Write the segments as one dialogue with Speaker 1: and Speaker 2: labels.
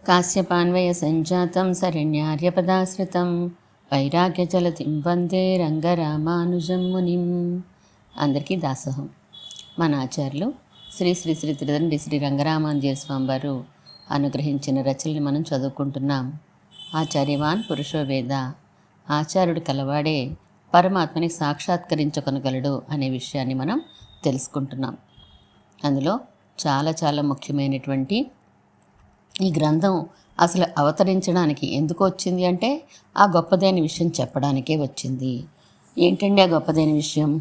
Speaker 1: కాశ్యపాన్వయ సంజాతం శరణ్యార్యపదాశ్రితం వైరాగ్యచలతిం వందే రంగరామానుజం మునిం. అందరికీ దాసోహం. మన ఆచార్యులు శ్రీ శ్రీ శ్రీ త్రిదండి శ్రీ రంగరామానుజీయ స్వామి వారు అనుగ్రహించిన రచనలు మనం చదువుకుంటున్నాం. ఆచార్యవాన్ పురుషో వేద, ఆచార్యుడు కలవాడే పరమాత్మని సాక్షాత్కరించుకొనగలడు అనే విషయాన్ని మనం తెలుసుకుంటున్నాం. అందులో చాలా ముఖ్యమైనటువంటి ఈ గ్రంథం అసలు అవతరించడానికి ఎందుకు వచ్చింది అంటే ఆ గొప్పదైన విషయం చెప్పడానికే వచ్చింది. ఏంటండి ఆ గొప్పదైన విషయం?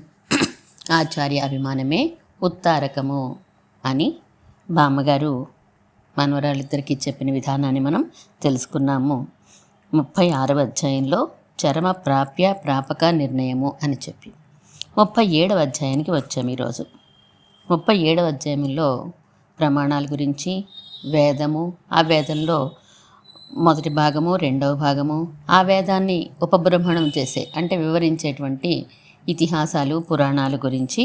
Speaker 1: ఆచార్య అభిమానమే ఉత్తారకము అని బామ్మగారు మనవరాళ్ళిద్దరికీ చెప్పిన విధానాన్ని మనం తెలుసుకున్నాము. 36వ అధ్యాయంలో చరమ ప్రాప్య ప్రాపక నిర్ణయము అని చెప్పి 37వ అధ్యాయానికి వచ్చాము ఈరోజు. 37వ అధ్యాయంలో ప్రమాణాల గురించి, వేదము, ఆ వేదంలో మొదటి భాగము, రెండవ భాగము, ఆ వేదాన్ని ఉపబ్రహ్మణం చేసే అంటే వివరించేటువంటి ఇతిహాసాలు, పురాణాల గురించి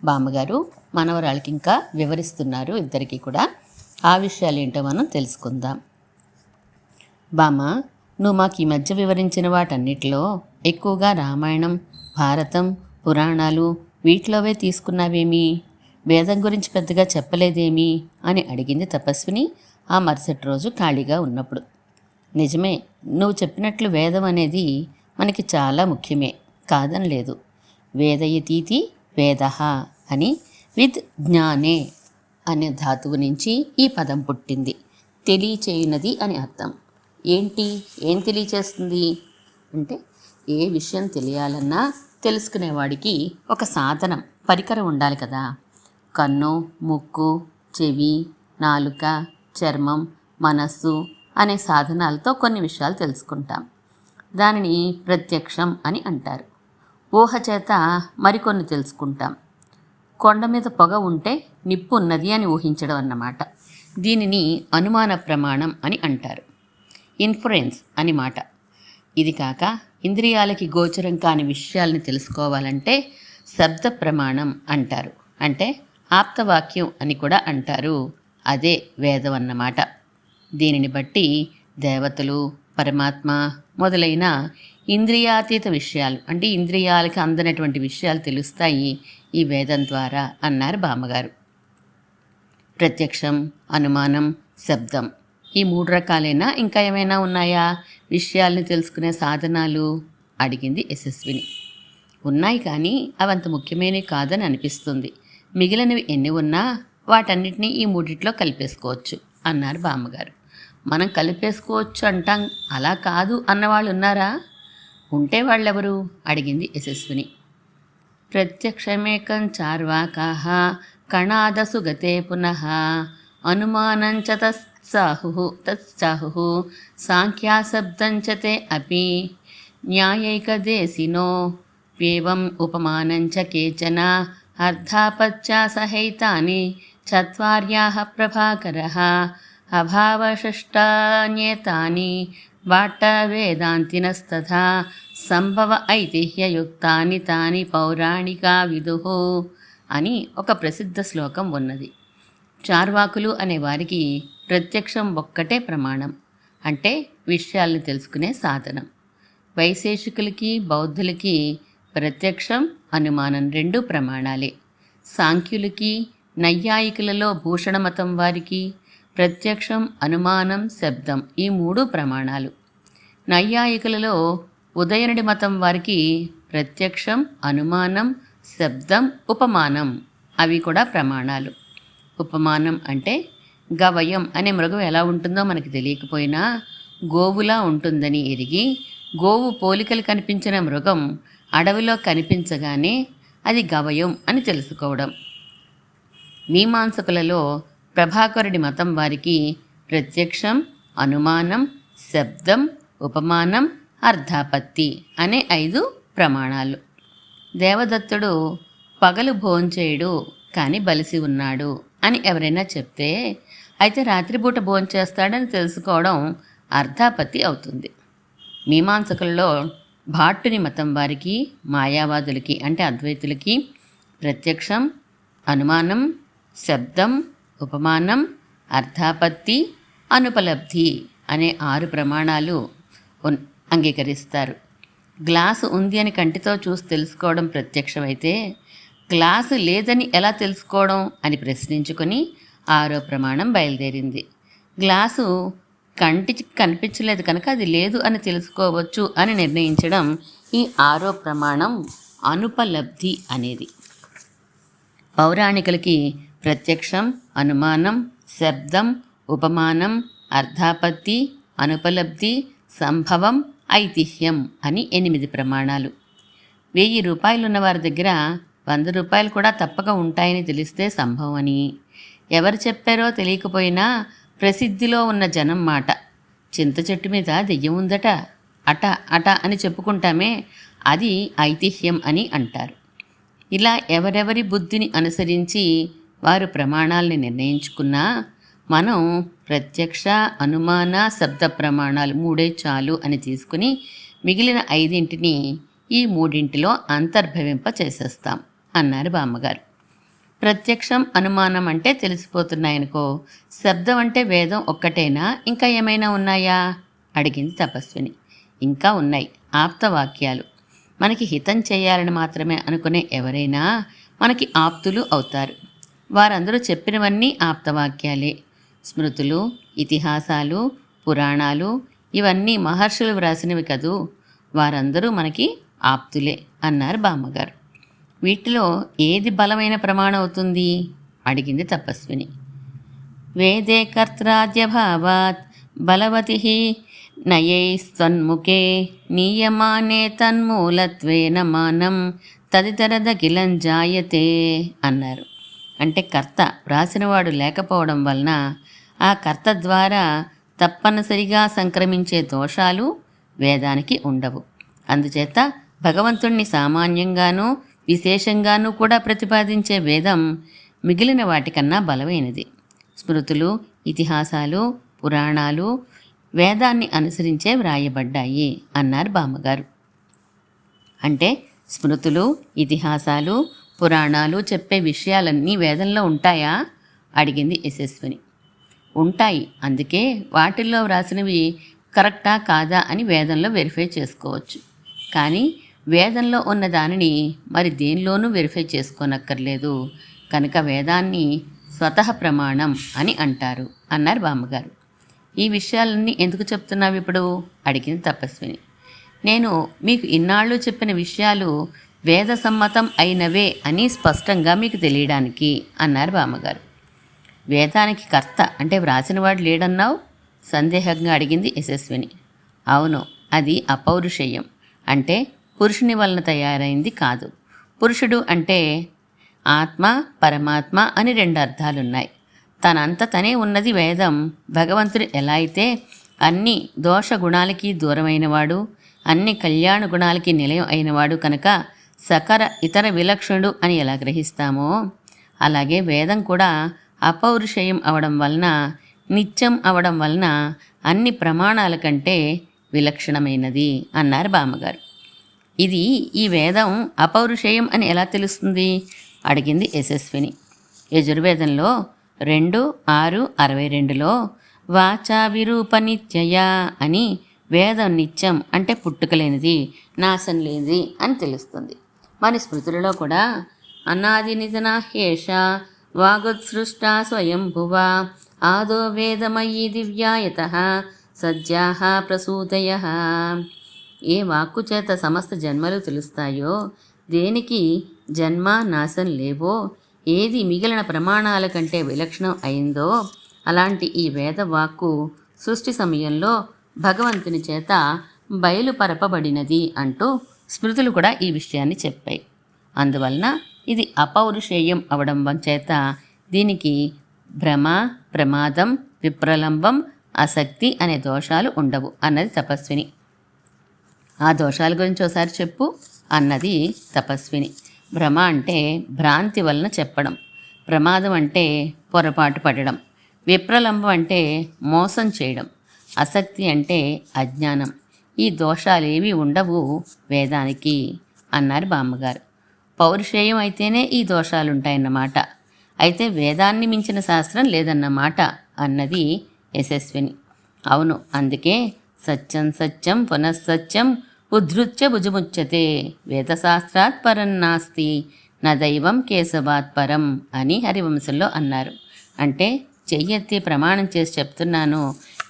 Speaker 1: బామ్మగారు మనవరాళ్ళకి ఇంకా వివరిస్తున్నారు. ఇద్దరికీ కూడా ఆ విషయాలు ఏంటో మనం తెలుసుకుందాం. బామ్మ, నువ్వు మాకు ఈ మధ్య వివరించిన వాటన్నిటిలో ఎక్కువగా రామాయణం, భారతం, పురాణాలు వీటిలోవే తీసుకున్నావేమి? వేదం గురించి పెద్దగా చెప్పలేదేమి అని అడిగింది తపస్విని ఆ మరుసటి రోజు ఖాళీగా ఉన్నప్పుడు. నిజమే, నువ్వు చెప్పినట్లు వేదం అనేది మనకి చాలా ముఖ్యమే, కాదనలేదు. వేదయతీతి వేద అని విద్ జ్ఞానే అనే ధాతువు నుంచి ఈ పదం పుట్టింది. తెలియచేయునది అని అర్థం. ఏం తెలియచేస్తుంది అంటే ఏ విషయం తెలియాలన్నా తెలుసుకునేవాడికి ఒక సాధనం, పరికరం ఉండాలి కదా. కన్ను, ముక్కు, చెవి, నాలుక, చర్మం, మనస్సు అనే సాధనాలతో కొన్ని విషయాలు తెలుసుకుంటాం. దానిని ప్రత్యక్షం అని అంటారు. ఊహ చేత మరికొన్ని తెలుసుకుంటాం. కొండ మీద పొగ ఉంటే నిప్పు ఉన్నది అని ఊహించడం అన్నమాట. దీనిని అనుమాన ప్రమాణం అని అంటారు. ఇన్ఫరెన్స్ అని మాట. ఇది కాక ఇంద్రియాలకి గోచరం కాని విషయాల్ని తెలుసుకోవాలంటే శబ్ద ప్రమాణం అంటారు. అంటే ఆప్తవాక్యం అని కూడా అంటారు. అదే వేదం అన్నమాట. దీనిని బట్టి దేవతలు, పరమాత్మ మొదలైన ఇంద్రియాతీత విషయాలు అంటే ఇంద్రియాలకి అందనటువంటి విషయాలు తెలుస్తాయి ఈ వేదం ద్వారా అన్నారు బామ్మగారు. ప్రత్యక్షం, అనుమానం, శబ్దం ఈ 3 రకాలైనా ఇంకా ఏమైనా ఉన్నాయా విషయాల్ని తెలుసుకునే సాధనాలు అడిగింది యశస్విని. ఉన్నాయి, కానీ అవంత ముఖ్యమైనవి కాదని అనిపిస్తుంది. మిగిలినవి ఎన్ని ఉన్నా వాటన్నిటినీ ఈ 3 కలిపేసుకోవచ్చు అన్నారు బామ్మగారు. మనం కలిపేసుకోవచ్చు అంటాం, అలా కాదు అన్నవాళ్ళు ఉన్నారా? ఉంటే వాళ్ళెవరు అడిగింది యశస్విని. ప్రత్యక్షమేకం చార్వాకాః కణాదసు గతే పునః అనుమానంచ తత్సాహు సాంఖ్యాశబ్దంచ తే అపి న్యాయైకదేశినో ప్యేవం ఉపమానంచ కేచన అర్థాపత్యాసహైతాని చత్వార్యాః ప్రభాకరః అభావషష్టాన్యేతాని వాట్టవేదాంతినస్తథా సంభవ ఐతిహ్యయుక్తాని తాని పౌరాణికా విదుః అని ఒక ప్రసిద్ధ శ్లోకం ఉన్నది. చార్వాకులు అనేవారికి ప్రత్యక్షం ఒక్కటే ప్రమాణం, అంటే విషయాల్ని తెలుసుకునే సాధనం. వైశేషికులకి, బౌద్ధులకి ప్రత్యక్షం, అనుమానం 2 ప్రమాణాలే. సాంఖ్యులకి, నైయాయికులలో భూషణ మతం వారికి ప్రత్యక్షం, అనుమానం, శబ్దం ఈ 3 ప్రమాణాలు. నైయాయికులలో ఉదయనుడి మతం వారికి ప్రత్యక్షం, అనుమానం, శబ్దం, ఉపమానం అవి కూడా ప్రమాణాలు. ఉపమానం అంటే గవయం అనే మృగం ఎలా ఉంటుందో మనకి తెలియకపోయినా గోవులా ఉంటుందని ఎరిగి గోవు పోలికలు కనిపించిన మృగం అడవిలో కనిపించగానే అది గవయం అని తెలుసుకోవడం. మీమాంసకులలో ప్రభాకరుడి మతం వారికి ప్రత్యక్షం, అనుమానం, శబ్దం, ఉపమానం, అర్థాపత్తి అనే 5 ప్రమాణాలు. దేవదత్తుడు పగలు భోంచేయడు కానీ బలిసి ఉన్నాడు అని ఎవరైనా చెప్తే అయితే రాత్రిపూట భోంచేస్తాడని తెలుసుకోవడం అర్థాపత్తి అవుతుంది. మీమాంసకులలో భాట్టుని మతం వారికి, మాయావాదులకి అంటే అద్వైతులకి ప్రత్యక్షం, అనుమానం, శబ్దం, ఉపమానం, అర్థాపత్తి, అనుపలబ్ధి అనే 6 ప్రమాణాలు అంగీకరిస్తారు. గ్లాసు ఉంది అని కంటితో చూసి తెలుసుకోవడం ప్రత్యక్షమైతే, గ్లాసు లేదని ఎలా తెలుసుకోవడం అని ప్రశ్నించుకొని 6వ ప్రమాణం బయలుదేరింది. గ్లాసు కంటికి కనిపించలేదు కనుక అది లేదు అని తెలుసుకోవచ్చు అని నిర్ణయించడం ఈ 6వ ప్రమాణం అనుపలబ్ధి అనేది. పౌరాణికులకి ప్రత్యక్షం, అనుమానం, శబ్దం, ఉపమానం, అర్థాపత్తి, అనుపలబ్ధి, సంభవం, ఐతిహ్యం అని 8 ప్రమాణాలు. 1000 రూపాయలున్న వారి దగ్గర 100 రూపాయలు కూడా తప్పక ఉంటాయని తెలిస్తే సంభవం అని, ఎవరు చెప్పారో తెలియకపోయినా ప్రసిద్ధిలో ఉన్న జనం మాట, చింత చెట్టు మీద దెయ్యం ఉందట, అట అట అని చెప్పుకుంటామే, అది ఐతిహ్యం అని అంటారు. ఇలా ఎవరెవరి బుద్ధిని అనుసరించి వారు ప్రమాణాలని నిర్ణయించుకున్నా, మనం ప్రత్యక్ష, అనుమాన, శబ్ద ప్రమాణాలు 3 చాలు అని తీసుకుని మిగిలిన 5 ఈ 3 అంతర్భవింప చేసేస్తాం అన్నారు బామ్మగారు. ప్రత్యక్షం, అనుమానం అంటే తెలిసిపోతున్నాయనుకో, శబ్దం అంటే వేదం ఒక్కటేనా, ఇంకా ఏమైనా ఉన్నాయా అడిగింది తపస్విని. ఇంకా ఉన్నాయి, ఆప్తవాక్యాలు. మనకి హితం చేయాలని మాత్రమే అనుకునే ఎవరైనా మనకి ఆప్తులు అవుతారు. వారందరూ చెప్పినవన్నీ ఆప్తవాక్యాలే. స్మృతులు, ఇతిహాసాలు, పురాణాలు ఇవన్నీ మహర్షులు వ్రాసినవి కదూ, వారందరూ మనకి ఆప్తులే అన్నారు బామ్మగారు. వీటిలో ఏది బలమైన ప్రమాణం అవుతుంది అడిగింది తపస్విని. వేదే కర్త్రాద్యభావాత్ బలవతి నయైస్త్వన్ముఖే నీయమానే తన్మూలత్వేన మానం తదితరదఖిలం జాయతే అన్నారు. అంటే కర్త వ్రాసినవాడు లేకపోవడం వలన ఆ కర్త ద్వారా తప్పనిసరిగా సంక్రమించే దోషాలు వేదానికి ఉండవు. అందుచేత భగవంతుణ్ణి సామాన్యంగానూ విశేషంగానూ కూడా ప్రతిపాదించే వేదం మిగిలిన వాటికన్నా బలమైనది. స్మృతులు, ఇతిహాసాలు, పురాణాలు వేదాన్ని అనుసరించే వ్రాయబడ్డాయి అన్నారు బామ్మగారు. అంటే స్మృతులు, ఇతిహాసాలు, పురాణాలు చెప్పే విషయాలన్నీ వేదంలో ఉంటాయా అడిగింది యశస్విని. ఉంటాయి, అందుకే వాటిల్లో వ్రాసినవి కరెక్టా కాదా అని వేదంలో వెరిఫై చేసుకోవచ్చు. కానీ వేదంలో ఉన్న దానిని మరి దేనిలోనూ వెరిఫై చేసుకోనక్కర్లేదు కనుక వేదాన్ని స్వతః ప్రమాణం అని అంటారు అన్నారు బామ్మగారు. ఈ విషయాలన్నీ ఎందుకు చెప్తున్నావు ఇప్పుడు అడిగింది తపస్విని. నేను మీకు ఇన్నాళ్ళు చెప్పిన విషయాలు వేద సమ్మతం అయినవే అని స్పష్టంగా మీకు తెలియడానికి అన్నారు బామ్మగారు. వేదానికి కర్త అంటే వ్రాసినవాడు లేడన్నావు సందేహంగా అడిగింది యశస్విని. అవును, అది అపౌరుషేయం అంటే పురుషుని వలన తయారైంది కాదు. పురుషుడు అంటే ఆత్మ, పరమాత్మ అని 2 అర్థాలున్నాయి. తనంత తనే ఉన్నది వేదం. భగవంతుడు ఎలా అయితే అన్ని దోష గుణాలకి దూరమైనవాడు, అన్ని కళ్యాణ గుణాలకి నిలయం అయినవాడు కనుక సకర ఇతర విలక్షణుడు అని ఎలా గ్రహిస్తామో, అలాగే వేదం కూడా అపౌరుషేయం అవడం వలన, నిత్యం అవడం వలన అన్ని ప్రమాణాల కంటే విలక్షణమైనది అన్నారు బామ్మగారు. ఇది ఈ వేదం అపౌరుషేయం అని ఎలా తెలుస్తుంది అడిగింది యశస్విని. యజుర్వేదంలో 2:6:62లో వాచా విరూప నిత్యయ అని వేదం నిత్యం అంటే పుట్టుకలేనిది, నాశం లేనిది అని తెలుస్తుంది. మన స్మృతులలో కూడా అనాది నిధన హేష వాగుత్సృష్ట స్వయంభువ ఆదో వేదమయీ దివ్యాయత సజ్జాః ప్రసూతయః. ఏ వాక్కు చేత సమస్త జన్మలు తెలుస్తాయో, దేనికి జన్మ నాశం లేవో, ఏది మిగిలిన ప్రమాణాల కంటే విలక్షణం అయిందో అలాంటి ఈ వేదవాక్కు సృష్టి సమయంలో భగవంతుని చేత బయలుపరపబడినది అంటూ స్మృతులు కూడా ఈ విషయాన్ని చెప్పాయి. అందువలన ఇది అపౌరుషేయం అవడం చేత దీనికి భ్రమ, ప్రమాదం, విప్రలంబం, ఆసక్తి అనే దోషాలు ఉండవు అన్నది తపస్విని. ఆ దోషాల గురించి ఒకసారి చెప్పు అన్నది తపస్విని. భ్రమ అంటే భ్రాంతి వలన చెప్పడం, ప్రమాదం అంటే పొరపాటు పడడం, విప్రలంబం అంటే మోసం చేయడం, ఆసక్తి అంటే అజ్ఞానం. ఈ దోషాలేవి ఉండవు వేదానికి అన్నారు బామ్మగారు. పౌరుషేయం అయితేనే ఈ దోషాలుంటాయన్నమాట. అయితే వేదాన్ని మించిన శాస్త్రం లేదన్నమాట అన్నది యశస్విని. అవును, అందుకే సత్యం సత్యం పునఃసత్యం ఉద్ధృత్య భుజముచ్యతే వేదశాస్త్రాత్ పరం నాస్తి నా దైవం కేశవాత్ పరం అని హరివంశంలో అన్నారు. అంటే చెయ్యెత్తి ప్రమాణం చేసి చెప్తున్నాను,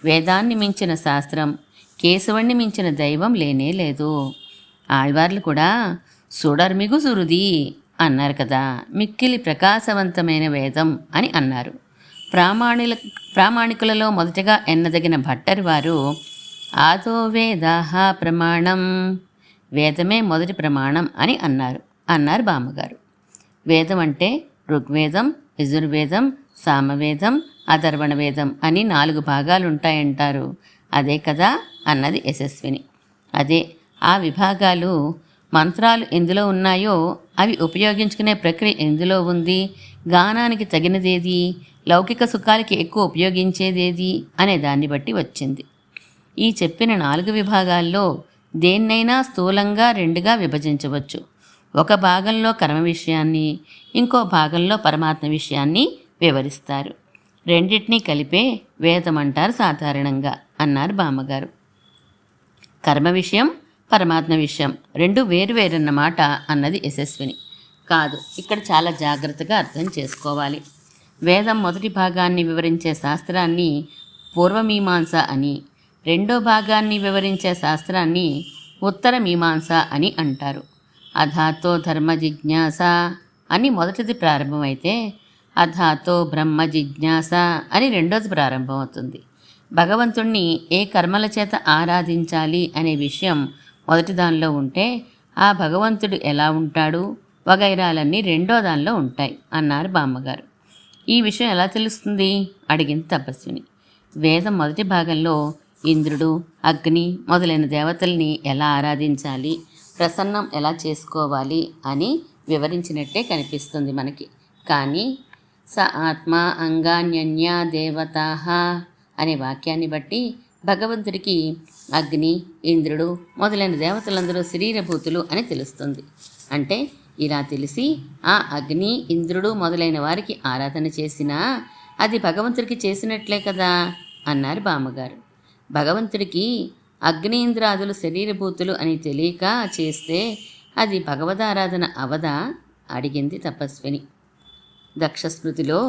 Speaker 1: వేదాన్ని మించిన శాస్త్రం, కేశవుణ్ణి మించిన దైవం లేనే లేదు. ఆళ్వార్లు కూడా సుడర్మిగు సురుది అన్నారు కదా, మిక్కిలి ప్రకాశవంతమైన వేదం అని అన్నారు. ప్రామాణికులలో మొదటగా ఎన్నదగిన భట్టరి వారు ఆదో వేదాహ ప్రమాణం, వేదమే మొదటి ప్రమాణం అని అన్నారు బామ్మగారు. వేదం అంటే ఋగ్వేదం, యజుర్వేదం, సామవేదం, అథర్వణ వేదం అని 4 భాగాలు ఉంటాయంటారు. అదే కదా అన్నది యశస్విని. అదే, ఆ విభాగాలు మంత్రాలు ఎందులో ఉన్నాయో అవి ఉపయోగించుకునే ప్రక్రియ ఎందులో ఉంది, గానానికి తగినదేది, లౌకిక సుఖాలకి ఎక్కువ ఉపయోగించేదేది అనే దాన్ని బట్టి వచ్చింది. ఈ చెప్పిన 4 విభాగాల్లో దేన్నైనా స్థూలంగా 2గా విభజించవచ్చు. ఒక భాగంలో కర్మ విషయాన్ని, ఇంకో భాగంలో పరమాత్మ విషయాన్ని వివరిస్తారు. రెండింటినీ కలిపే వేదం అంటారు సాధారణంగా అన్నారు బామ్మగారు. కర్మ విషయం, పరమాత్మ విషయం 2 వేరువేరన్నమాట అన్నది యశస్విని. కాదు, ఇక్కడ చాలా జాగ్రత్తగా అర్థం చేసుకోవాలి. వేదం మొదటి భాగాన్ని వివరించే శాస్త్రాన్ని పూర్వమీమాంస అని, రెండో భాగాన్ని వివరించే శాస్త్రాన్ని ఉత్తర మీమాంస అని అంటారు. అథాతో ధర్మ జిజ్ఞాస అని మొదటిది ప్రారంభమైతే అథాతో బ్రహ్మ జిజ్ఞాస అని రెండోది ప్రారంభమవుతుంది. భగవంతుణ్ణి ఏ కర్మల చేత ఆరాధించాలి అనే విషయం మొదటి దానిలో ఉంటే ఆ భగవంతుడు ఎలా ఉంటాడు వగైరాలన్నీ రెండో దానిలో ఉంటాయి అన్నారు బామ్మగారు. ఈ విషయం ఎలా తెలుస్తుంది అడిగింది తపస్విని. వేదం మొదటి భాగంలో ఇంద్రుడు, అగ్ని మొదలైన దేవతల్ని ఎలా ఆరాధించాలి, ప్రసన్నం ఎలా చేసుకోవాలి అని వివరించినట్టే కనిపిస్తుంది మనకి. కానీ స ఆత్మ అంగాన్యన్య దేవతాః అనే వాక్యాన్ని బట్టి భగవంతుడికి అగ్ని, ఇంద్రుడు మొదలైన దేవతలందరూ శరీరభూతులు అని తెలుస్తుంది. అంటే ఇలా తెలిసి ఆ అగ్ని, ఇంద్రుడు మొదలైన వారికి ఆరాధన చేసినా అది భగవంతుడికి చేసినట్లే కదా అన్నారు బామ్మగారు. భగవంతుడికి అగ్ని, ఇంద్రాదులు శరీరభూతులు అని తెలియక చేస్తే అది భగవదారాధన అవదా అడిగింది తపస్విని. దక్షస్మృతిలో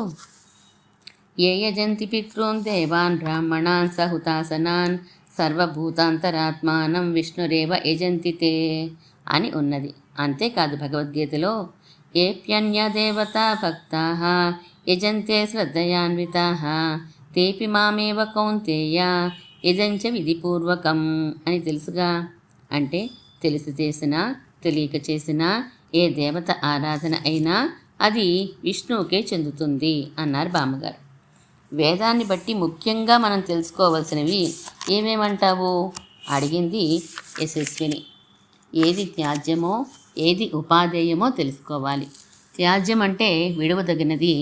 Speaker 1: ఏ యజంతి పితॄన్ దేవాన్ బ్రాహ్మణాన్ సహుతాసనాన్ సర్వభూతాంతరాత్మానం విష్ణురేవ యజంతి తే అని ఉన్నది. అంతేకాదు భగవద్గీతలో ఏప్యన్య దేవతా భక్తాః యజంతే శ్రద్ధయాన్వితాః తేపి మామేవ కౌంతేయ యజంచ విధిపూర్వకం అని తెలుసుగా. అంటే తెలిసి చేసినా తెలియక చేసినా ఏ దేవత ఆరాధన అయినా అది విష్ణువుకే చెందుతుంది అన్నారు బామ్మగారు. వేదాన్ని బట్టి ముఖ్యంగా మనం తెలుసుకోవలసినవి ఏమేమంటావు అడిగింది యశస్విని. ఏది త్యాజ్యమో ఏది ఉపాదేయమో తెలుసుకోవాలి. త్యాజ్యం అంటే విడవదగినది,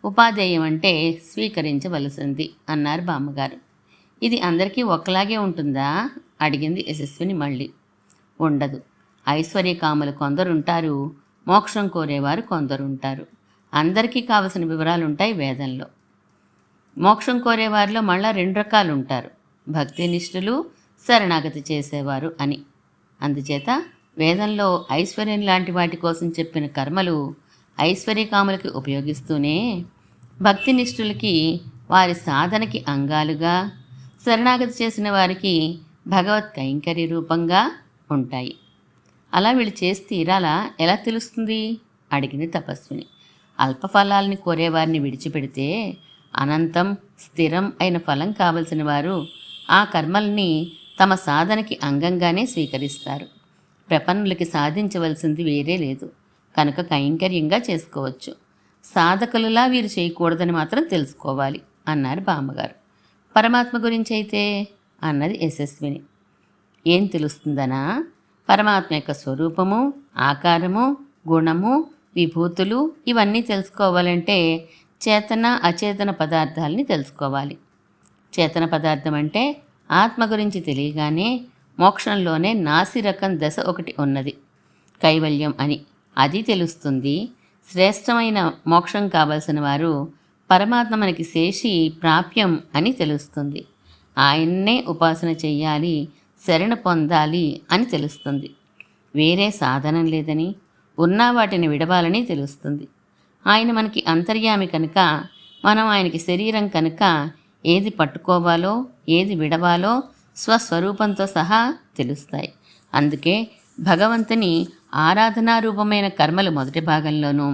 Speaker 1: ఉపాదేయం అంటే స్వీకరించవలసింది అన్నారు బామ్మగారు. ఇది అందరికీ ఒకలాగే ఉంటుందా అడిగింది యశస్విని మళ్ళీ. ఉండదు. ఐశ్వర్యకాములు కొందరుంటారు, మోక్షం కోరేవారు కొందరుంటారు. అందరికీ కావలసిన వివరాలు ఉంటాయి వేదంలో. మోక్షం కోరేవారిలో మళ్ళా 2 రకాలు ఉంటారు, భక్తినిష్ఠులు, శరణాగతి చేసేవారు అని. అందుచేత వేదంలో ఐశ్వర్యం లాంటి వాటి కోసం చెప్పిన కర్మలు ఐశ్వర్యకాములకి ఉపయోగిస్తూనే భక్తినిష్ఠులకి వారి సాధనకి అంగాలుగా, శరణాగతి చేసిన వారికి భగవత్ కైంకర్య రూపంగా ఉంటాయి. అలా వీళ్ళు చేసి తీరాలా ఎలా తెలుస్తుంది అడిగింది తపస్విని. అల్పఫలాల్ని కోరేవారిని విడిచిపెడితే అనంతం స్థిరం అయిన ఫలం కావలసిన వారు ఆ కర్మల్ని తమ సాధనకి అంగంగానే స్వీకరిస్తారు. ప్రపన్నులకి సాధించవలసింది వేరే లేదు కనుక కైంకర్యంగా చేసుకోవచ్చు. సాధకులలా వీరు చేయకూడదని మాత్రం తెలుసుకోవాలి అన్నారు బామ్మగారు. పరమాత్మ గురించి అయితే అన్నది యశస్విని. ఏం తెలుస్తుందనా? పరమాత్మ యొక్క స్వరూపము, ఆకారము, గుణము, విభూతులు ఇవన్నీ తెలుసుకోవాలంటే చేతన అచేతన పదార్థాలని తెలుసుకోవాలి. చేతన పదార్థం అంటే ఆత్మ గురించి తెలియగానే మోక్షంలోనే నాసిరకం దశ ఒకటి ఉన్నది, కైవల్యం అని, అది తెలుస్తుంది. శ్రేష్టమైన మోక్షం కావలసిన వారు పరమాత్మ మనకి శేషి ప్రాప్యం అని తెలుస్తుంది. ఆయన్నే ఉపాసన చెయ్యాలి, శరణ పొందాలి అని తెలుస్తుంది. వేరే సాధనం లేదని, ఉన్న వాటిని విడవాలని తెలుస్తుంది. ఆయన మనకి అంతర్యామి కనుక, మనం ఆయనకి శరీరం కనుక ఏది పట్టుకోవాలో ఏది విడవాలో స్వస్వరూపంతో సహా తెలుస్తాయి. అందుకే భగవంతుని ఆరాధనా రూపమైన కర్మలు మొదటి భాగంలోనూ,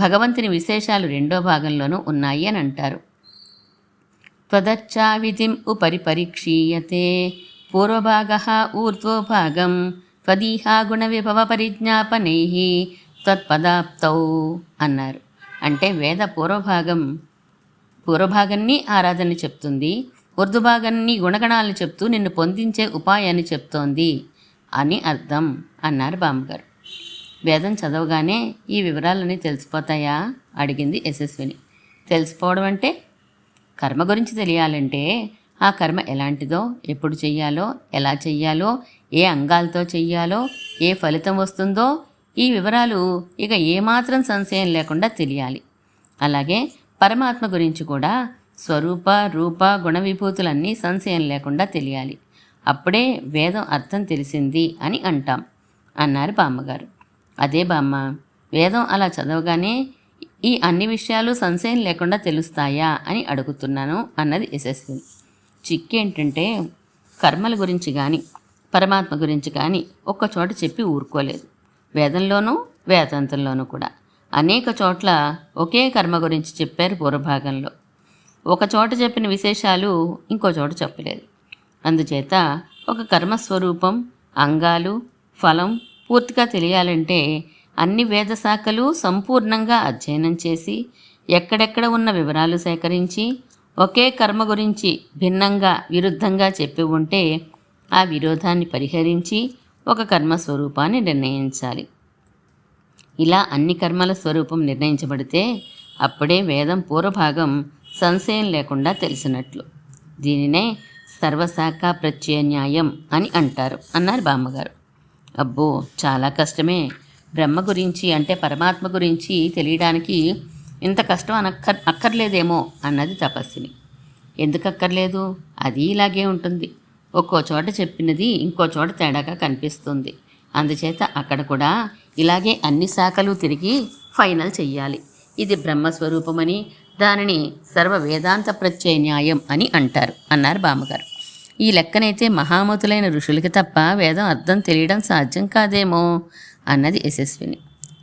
Speaker 1: భగవంతుని విశేషాలు రెండో భాగంలోనూ ఉన్నాయి అని అంటారు. త్వదర్చా విధిం ఉపరి పరీక్షీయతే పూర్వభాగః ఊర్ధ్వభాగం త్వదీహా గుణ విభవ పరిజ్ఞాపనై త్వత్పదాప్తౌ అన్నారు. అంటే వేద పూర్వభాగాన్ని ఆరాధన చెప్తుంది, ఉర్దుభాగాన్ని గుణగణాలను చెప్తూ నిన్ను పొందించే ఉపాయాన్ని చెప్తోంది అని అర్థం అన్నారు బామ్మగారు. వేదం చదవగానే ఈ వివరాలన్నీ తెలిసిపోతాయా అడిగింది యశస్విని. తెలిసిపోవడం అంటే కర్మ గురించి తెలియాలంటే ఆ కర్మ ఎలాంటిదో, ఎప్పుడు చెయ్యాలో, ఎలా చెయ్యాలో, ఏ అంగాలతో చెయ్యాలో, ఏ ఫలితం వస్తుందో ఈ వివరాలు ఇక ఏమాత్రం సంశయం లేకుండా తెలియాలి. అలాగే పరమాత్మ గురించి కూడా స్వరూప రూప గుణ విభూతులన్నీ సంశయం లేకుండా తెలియాలి. అప్పుడే వేదం అర్థం తెలిసింది అని అంటాం అన్నారు బామ్మగారు. అదే బామ్మ, వేదం అలా చదవగానే ఈ అన్ని విషయాలు సంశయం లేకుండా తెలుస్తాయా అని అడుగుతున్నాను అన్నది యశస్విని. చిక్కేంటంటే కర్మల గురించి కానీ పరమాత్మ గురించి కానీ ఒక్కచోట చెప్పి ఊరుకోలేదు. వేదంలోనూ వేదాంతంలోనూ కూడా అనేక చోట్ల ఒకే కర్మ గురించి చెప్పారు పూర్వభాగంలో. ఒక చోట చెప్పిన విశేషాలు ఇంకో చోట చెప్పలేదు. అందుచేత ఒక కర్మస్వరూపం, అంగాలు, ఫలం పూర్తిగా తెలియాలంటే అన్ని వేద శాఖలు సంపూర్ణంగా అధ్యయనం చేసి ఎక్కడెక్కడ ఉన్న వివరాలు సేకరించి ఒకే కర్మ గురించి భిన్నంగా విరుద్ధంగా చెప్పి ఉంటే ఆ విరోధాన్ని పరిహరించి ఒక కర్మస్వరూపాన్ని నిర్ణయించాలి. ఇలా అన్ని కర్మల స్వరూపం నిర్ణయించబడితే అప్పుడే వేదం పూర్వభాగం సంశయం లేకుండా తెలిసినట్లు. దీనినే సర్వశాఖ ప్రత్యయ న్యాయం అని అంటారు అన్నారు బామ్మగారు. అబ్బో, చాలా కష్టమే. బ్రహ్మ గురించి అంటే పరమాత్మ గురించి తెలియడానికి ఇంత కష్టం అక్కర్లేదేమో అన్నది తపస్విని. ఎందుకు అక్కర్లేదు? అది ఇలాగే ఉంటుంది. ఒక్కో చోట చెప్పినది ఇంకో చోట తేడాగా కనిపిస్తుంది. అందుచేత అక్కడ కూడా ఇలాగే అన్ని శాఖలు తిరిగి ఫైనల్ చెయ్యాలి. ఇది బ్రహ్మస్వరూపమని, దానిని సర్వ వేదాంత ప్రత్యయ న్యాయం అని అంటారు అన్నారు బామ్మగారు. ఈ లెక్కనైతే మహామతులైన ఋషులకి తప్ప వేదం అర్థం తెలియడం సాధ్యం కాదేమో అన్నది యశస్విని.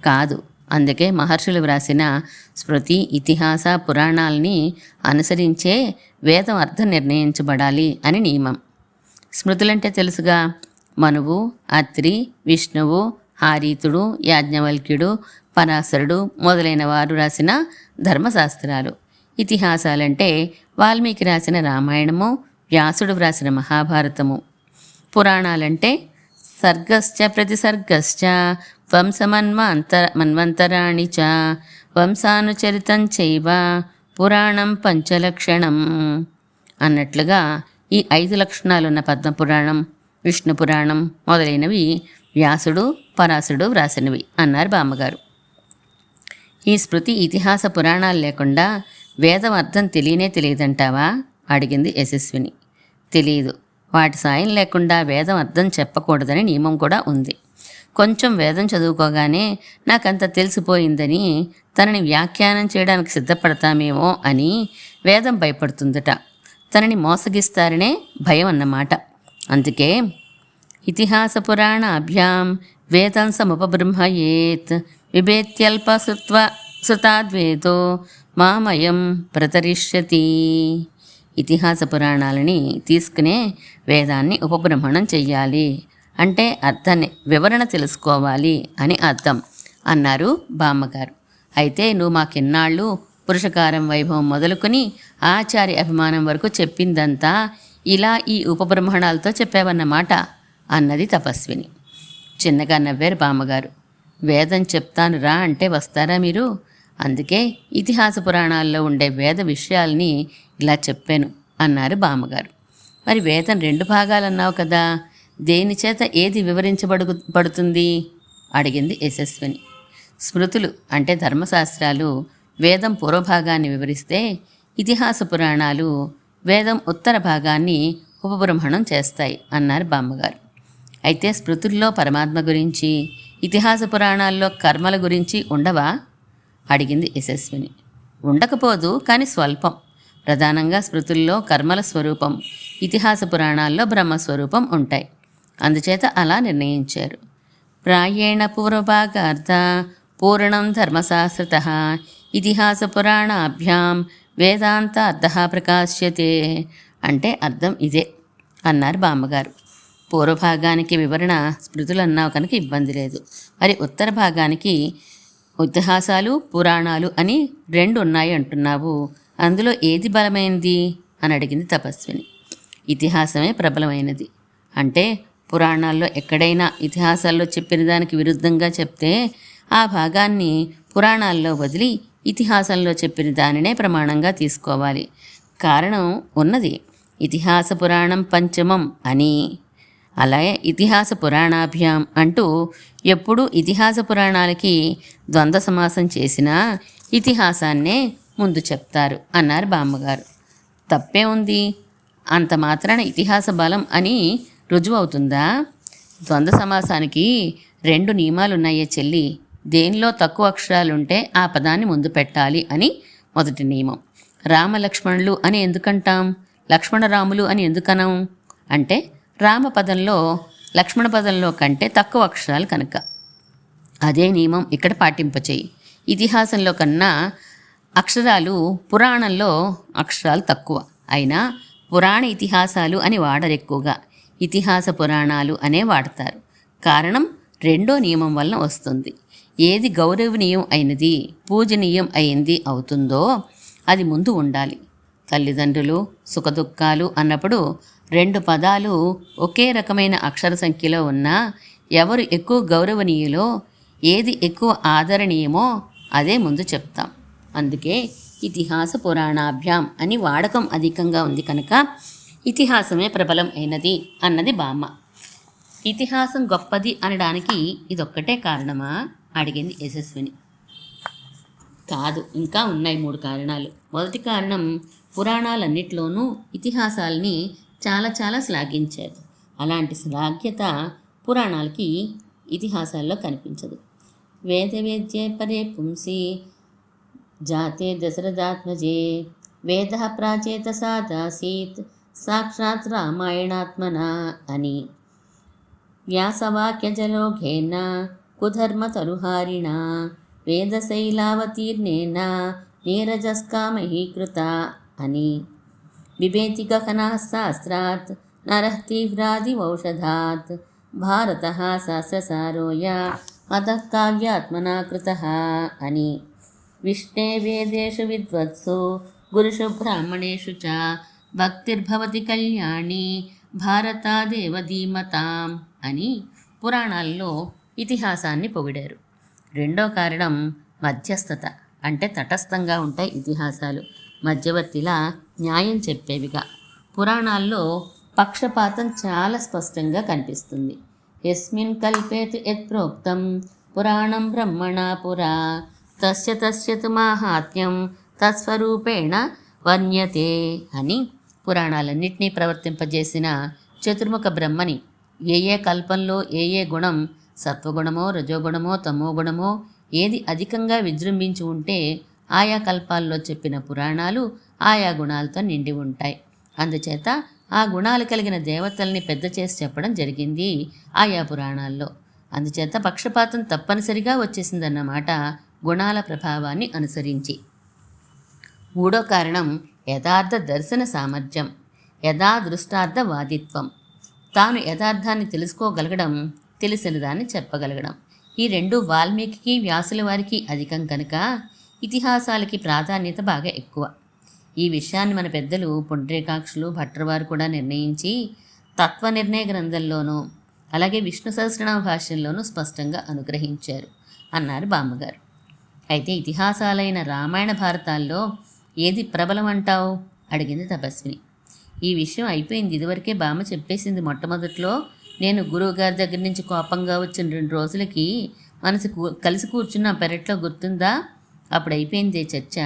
Speaker 1: కాదు, అందుకే మహర్షులు వ్రాసిన స్మృతి, ఇతిహాస, పురాణాలని అనుసరించే వేదం అర్థం నిర్ణయించబడాలి అని నియమం. స్మృతులంటే తెలుసుగా, మనువు, అత్రి, విష్ణువు, హారీతుడు, యాజ్ఞవల్క్యుడు, పరాశరుడు మొదలైన వారు రాసిన ధర్మశాస్త్రాలు. ఇతిహాసాలంటే వాల్మీకి రాసిన రామాయణము, వ్యాసుడు వ్రాసిన మహాభారతము. పురాణాలంటే సర్గశ్చ ప్రతిసర్గశ్చ మన్వంతరాణి చ వంశానుచరితం చైవ పురాణం పంచలక్షణం అన్నట్లుగా ఈ 5 లక్షణాలున్న పద్మపురాణం, విష్ణు పురాణం మొదలైనవి వ్యాసుడు, పరాశరుడు వ్రాసినవి అన్నారు బామ్మగారు. ఈ స్మృతి, ఇతిహాస, పురాణాలు లేకుండా వేదం అర్థం తెలియదంటావా అడిగింది యశస్విని. తెలియదు. వాటి సాయం లేకుండా వేదం అర్థం చెప్పకూడదని నియమం కూడా ఉంది. కొంచెం వేదం చదువుకోగానే నాకంత తెలిసిపోయిందని తనని వ్యాఖ్యానం చేయడానికి సిద్ధపడతామేమో అని వేదం భయపడుతుందట. తనని మోసగిస్తారనే భయం అన్నమాట. అందుకే ఇతిహాస పురాణాభ్యాం వేదం సముపబృంహయేత్ విభేత్యల్ప సుతాద్వేదో మామయం ప్రతరిష్యతి. ఇతిహాస పురాణాలని తీసుకునే వేదాన్ని ఉపబ్రహ్మణం చెయ్యాలి అంటే అర్థాన్ని వివరణ తెలుసుకోవాలి అని అర్థం అన్నారు బామ్మగారు. అయితే నువ్వు మాకెన్నాళ్ళు పురుషకారం వైభవం మొదలుకొని ఆచార్య అభిమానం వరకు చెప్పిందంతా ఇలా ఈ ఉపబ్రహ్మణాలతో చెప్పావన్నమాట అన్నది తపస్విని. చిన్నగా నవ్వారు బామ్మగారు. వేదం చెప్తాను రా అంటే వస్తారా మీరు? అందుకే ఇతిహాస పురాణాల్లో ఉండే వేద విషయాల్ని ఇలా చెప్పాను అన్నారు బామ్మగారు. మరి వేదం 2 భాగాలన్నావు కదా, దేని చేత ఏది వివరించబడుతుంది అడిగింది యశస్విని. స్మృతులు అంటే ధర్మశాస్త్రాలు వేదం పూర్వభాగాన్ని వివరిస్తే ఇతిహాస పురాణాలు వేదం ఉత్తర భాగాన్ని ఉపబృంహణం చేస్తాయి అన్నారు బామ్మగారు. అయితే స్మృతుల్లో పరమాత్మ గురించి, ఇతిహాస పురాణాల్లో కర్మల గురించి ఉండవా అడిగింది యశస్విని. ఉండకపోదు, కానీ స్వల్పం. ప్రధానంగా స్మృతుల్లో కర్మల స్వరూపం, ఇతిహాస పురాణాల్లో బ్రహ్మస్వరూపం ఉంటాయి. అందుచేత అలా నిర్ణయించారు. ప్రాయేణ పూర్వభాగార్థ పూర్ణం ధర్మశాస్త్రత ఇతిహాస పురాణాభ్యాం వేదాంత అర్థ ప్రకాశ్యతే. అంటే అర్థం ఇదే అన్నారు బామ్మగారు. పూర్వభాగానికి వివరణ స్మృతులు అన్నావు కనుక ఇబ్బంది లేదు. మరి ఉత్తర భాగానికి ఇతిహాసాలు పురాణాలు అని 2 ఉన్నాయి అంటున్నావు. అందులో ఏది బలమైనది అని అడిగింది తపస్విని. ఇతిహాసమే ప్రబలమైనది. అంటే పురాణాల్లో ఎక్కడైనా ఇతిహాసాల్లో చెప్పిన దానికి విరుద్ధంగా చెప్తే ఆ భాగాన్ని పురాణాల్లో వదిలి ఇతిహాసంలో చెప్పిన దానినే ప్రమాణంగా తీసుకోవాలి. కారణం ఉన్నది. ఇతిహాస పురాణం పంచమం అని. అలాగే ఇతిహాస పురాణాభ్యాం అంటూ ఎప్పుడూ ఇతిహాస పురాణాలకి ద్వంద్వ సమాసం చేసినా ఇతిహాసాన్నే ముందు చెప్తారు అన్నారు బామ్మగారు. తప్పే ఉంది? అంత మాత్రాన ఇతిహాస బలం అని రుజువు అవుతుందా? ద్వంద్వ సమాసానికి 2 నియమాలున్నాయే చెల్లి. దేనిలో తక్కువ అక్షరాలుంటే ఆ పదాన్ని ముందు పెట్టాలి అని మొదటి నియమం. రామలక్ష్మణులు అని ఎందుకంటాం, లక్ష్మణరాములు అని ఎందుకనం అంటే రామ పదంలో లక్ష్మణ పదంలో కంటే తక్కువ అక్షరాలు కనుక. అదే నియమం ఇక్కడ పాటింపచేయి. ఇతిహాసంలో కన్నా అక్షరాలు పురాణంలో అక్షరాలు తక్కువ. అయినా పురాణ ఇతిహాసాలు అని వాడరు ఎక్కువగా. ఇతిహాస పురాణాలు అనే వాడతారు. కారణం 2వ నియమం వలన వస్తుంది. ఏది గౌరవనీయం అయినది, పూజనీయం అయింది అవుతుందో అది ముందు ఉండాలి. తల్లిదండ్రులు, సుఖదుఖాలు అన్నప్పుడు 2 పదాలు ఒకే రకమైన అక్షర సంఖ్యలో ఉన్నా ఎవరు ఎక్కువ గౌరవనీయులో, ఏది ఎక్కువ ఆదరణీయమో అదే ముందు చెప్తాం. అందుకే ఇతిహాస పురాణాభ్యాం అని వాడకం అధికంగా ఉంది కనుక ఇతిహాసమే ప్రబలం అయినది అన్నది బామ్మ. ఇతిహాసం గొప్పది అనడానికి ఇదొక్కటే కారణమా అడిగింది యశస్విని. కాదు, ఇంకా ఉన్నాయి 3 కారణాలు. మొదటి కారణం, పురాణాలన్నిట్లోనూ ఇతిహాసాలని చాలా చాలా శ్లాఘించారు. అలాంటి శ్లాఘ్యత పురాణాలకి ఇతిహాసాల్లో కనిపించదు. వేదవేద్యే పరే పుంసి జాతే దశరథాత్మజే వేద ప్రాచేత సాదాసీత్ సాక్షాత్ రామాయణాత్మన అని. వ్యాసవాక్యజలోఘేన కుధర్మతరుహారిణ వేదశైలావతీర్ణేన నీరజస్కామహీకృత అని. బిభేతి గహనః శాస్త్రాత్ నరః తీవ్రాదివౌషధాత్ భారతః శాస్త్రసారోయ అతః కావ్యాత్మనా కృతః అని. విష్ణే వేదేషు విద్వత్సు గురుషు బ్రాహ్మణేషు చ భక్తిర్భవతి కళ్యాణి భారతాదేవ ధీమతాం అని పురాణాల్లో ఇతిహాసాన్ని పొగిడారు. 2వ కారణం మధ్యస్థత. అంటే తటస్థంగా ఉంటాయి ఇతిహాసాలు, మధ్యవర్తిలా న్యాయం చెప్పేవిగా. పురాణాల్లో పక్షపాతం చాలా స్పష్టంగా కనిపిస్తుంది. యస్మిన్ కల్పేతు యత్ ప్రోక్తం పురాణం బ్రహ్మణా పురా తస్య తస్యతు మాహాత్మ్యం తత్స్వరూపేణ వర్ణ్యతే అని. పురాణాలన్నింటినీ ప్రవర్తింపజేసిన చతుర్ముఖ బ్రహ్మని ఏ కల్పంలో ఏ గుణం, సత్వగుణమో రజోగుణమో తమోగుణమో ఏది అధికంగా విజృంభించి ఉంటే ఆయా కల్పాల్లో చెప్పిన పురాణాలు ఆయా గుణాలతో నిండి ఉంటాయి. అందుచేత ఆ గుణాలు కలిగిన దేవతల్ని పెద్ద చేసి చెప్పడం జరిగింది ఆయా పురాణాల్లో. అందుచేత పక్షపాతం తప్పనిసరిగా వచ్చేసిందన్నమాట, గుణాల ప్రభావాన్ని అనుసరించి. 3వ కారణం యథార్థ దర్శన సామర్థ్యం, యథాదృష్టార్థ వాదిత్వం. తాను యథార్థాన్ని తెలుసుకోగలగడం, తెలిసిన దాన్ని చెప్పగలగడం. ఈ 2 వాల్మీకి, వ్యాసుల వారికి అధికం కనుక ఇతిహాసాలకి ప్రాధాన్యత బాగా ఎక్కువ. ఈ విషయాన్ని మన పెద్దలు పుండ్రీకాక్షులు భట్రవారు కూడా నిర్ణయించి తత్వ నిర్ణయ గ్రంథంలోనూ అలాగే విష్ణు సహస్రనామ భాష్యంలోనూ స్పష్టంగా అనుగ్రహించారు అన్నారు బామ్మగారు. అయితే ఇతిహాసాలైన రామాయణ భారతాల్లో ఏది ప్రబలం అంటావు అడిగింది తపస్విని. ఈ విషయం అయిపోయింది, ఇదివరకే బామ్మ చెప్పేసింది. మొట్టమొదట్లో నేను గురువుగారి దగ్గర నుంచి కోపంగా వచ్చిన 2 రోజులకి కలిసి కూర్చున్న పెరట్లో గుర్తుందా అప్పుడు అయిపోయిందే చర్చ,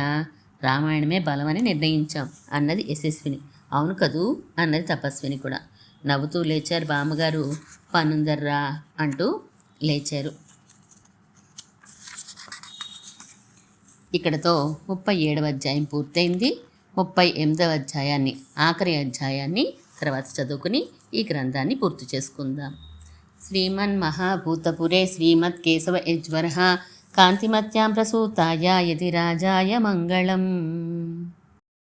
Speaker 1: రామాయణమే బలమని నిర్ణయించాం అన్నది యశస్విని. అవును కదూ అన్నది తపస్విని కూడా. నవ్వుతూ లేచారు బామ్మగారు. పనుందర్రా అంటూ లేచారు. ఇక్కడతో 37వ అధ్యాయం పూర్తయింది. 38వ అధ్యాయాన్ని, ఆఖరి అధ్యాయాన్ని తర్వాత చదువుకుని ఈ గ్రంథాన్ని పూర్తి చేసుకుందాం. శ్రీమన్మహాభూతపురే శ్రీమత్కేశవ యజ్వరః కాంతిమత్యాం ప్రసూతాయ యతిరాజాయ మంగళం.